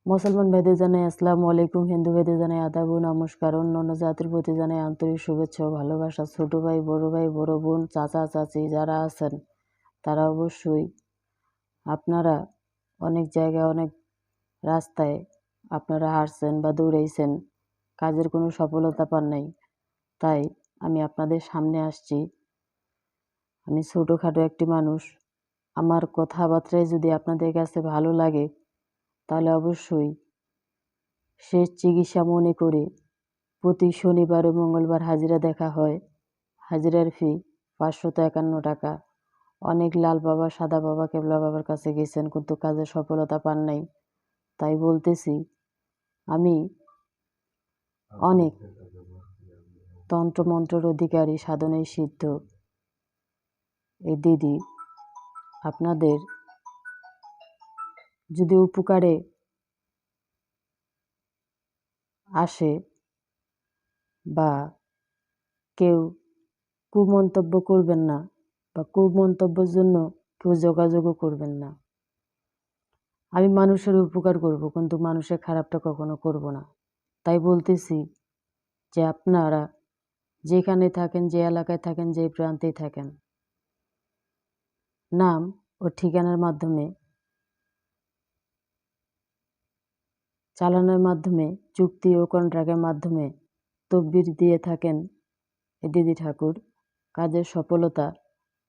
মুসলমান ভাইদের জানাই আসসালামু আলাইকুম, হিন্দু ভাইদের জানাই আদাব ও নমস্কার, অন্যান্য জাতির প্রতি জানাই আন্তরিক শুভেচ্ছা ও ভালোবাসা। ছোট ভাই, বড় বোন, চাচা চাচি যারা আছেন তারা অবশ্যই আপনারা অনেক জায়গায় অনেক রাস্তায় আপনারা হাঁটছেন বা দৌড়াইছেন, কাজের কোনো সফলতা পান নাই। তাই আমি আপনাদের সামনে আসছি। আমি ছোটোখাটো একটি মানুষ। আমার কথাবার্তায় যদি আপনাদের কাছে ভালো লাগে তাহলে অবশ্যই শেষ চিকিৎসা মনে করে প্রতি শনিবার ও মঙ্গলবার হাজিরা দেখা হয়। হাজিরার ফি ৫৫১ টাকা। অনেক লাল বাবা, সাদা বাবা, কেবলা বাবার কাছে গেছেন কিন্তু কাজে সফলতা পান নাই। তাই বলতেছি, আমি অনেক তন্ত্রমন্ত্রের অধিকারী, সাধনায় সিদ্ধ এই দিদি আপনাদের যদি উপকারে আসে বা কেউ কুমন্তব্য করবেন না বা কুমন্তব্যের জন্য কেউ যোগাযোগও করবেন না। আমি মানুষের উপকার করব কিন্তু মানুষের খারাপটা কখনো করব না। তাই বলতেছি যে আপনারা যেখানে থাকেন, যে এলাকায় থাকেন, যে প্রান্তেই থাকেন, নাম ও ঠিকানার মাধ্যমে চালানোর মাধ্যমে চুক্তি ও কন্ট্রাক্টের মাধ্যমে তদবির দিয়ে থাকেন এই দিদি ঠাকুর। কাজের সফলতা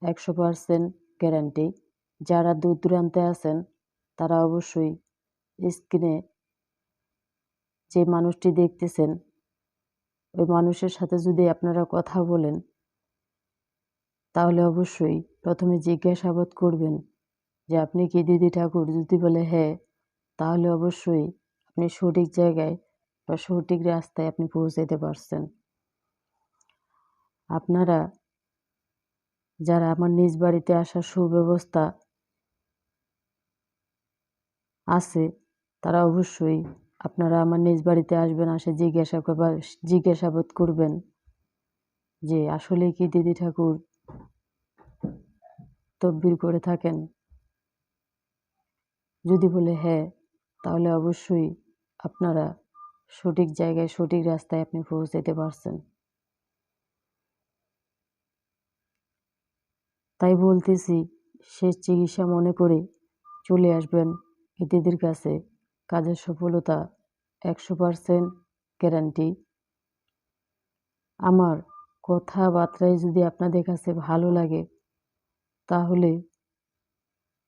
১০০% গ্যারান্টি। যারা দূর দূরান্তে আছেন তারা অবশ্যই স্ক্রিনে যে মানুষটি দেখতেছেন ওই মানুষের সাথে যদি আপনারা কথা বলেন তাহলে অবশ্যই প্রথমে জিজ্ঞাসাবাদ করবেন যে আপনি কি দিদি ঠাকুর। যদি বলে হ্যাঁ, তাহলে অবশ্যই আপনি সঠিক জায়গায় বা সঠিক রাস্তায় আপনি পৌঁছাতে পারছেন। আপনারা যারা আমার নিজ বাড়িতে আসার সুব্যবস্থা আছে তারা অবশ্যই আপনারা আমার নিজ বাড়িতে আসবেন, আসে জিজ্ঞাসাবাদ করবেন যে আসলে কি দিদি ঠাকুর তদবির করে থাকেন। যদি বলে হ্যাঁ, তাহলে অবশ্যই আপনারা সঠিক জায়গায় সঠিক রাস্তায় আপনি পৌঁছাতে পারছেন। তাই বলতেছি, শেষ চিকিৎসা মনে করে চলে আসবেন এই দিদির কাছে। কাজের সফলতা ১০০% গ্যারান্টি। আমার কথাবার্তায় যদি আপনাদের কাছে ভালো লাগে তাহলে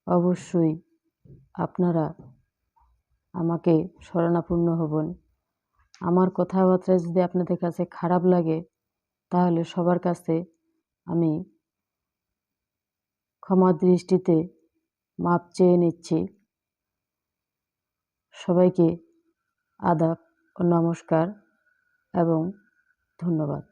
অবশ্যই আপনারা আমাকে শরণাপন্ন হবেন। আমার কথাবার্তায় যদি আপনাদের কাছে খারাপ লাগে তাহলে সবার কাছে আমি ক্ষমা দৃষ্টিতে মাপ চেয়ে নিচ্ছি। সবাইকে আদাব ও নমস্কার এবং ধন্যবাদ।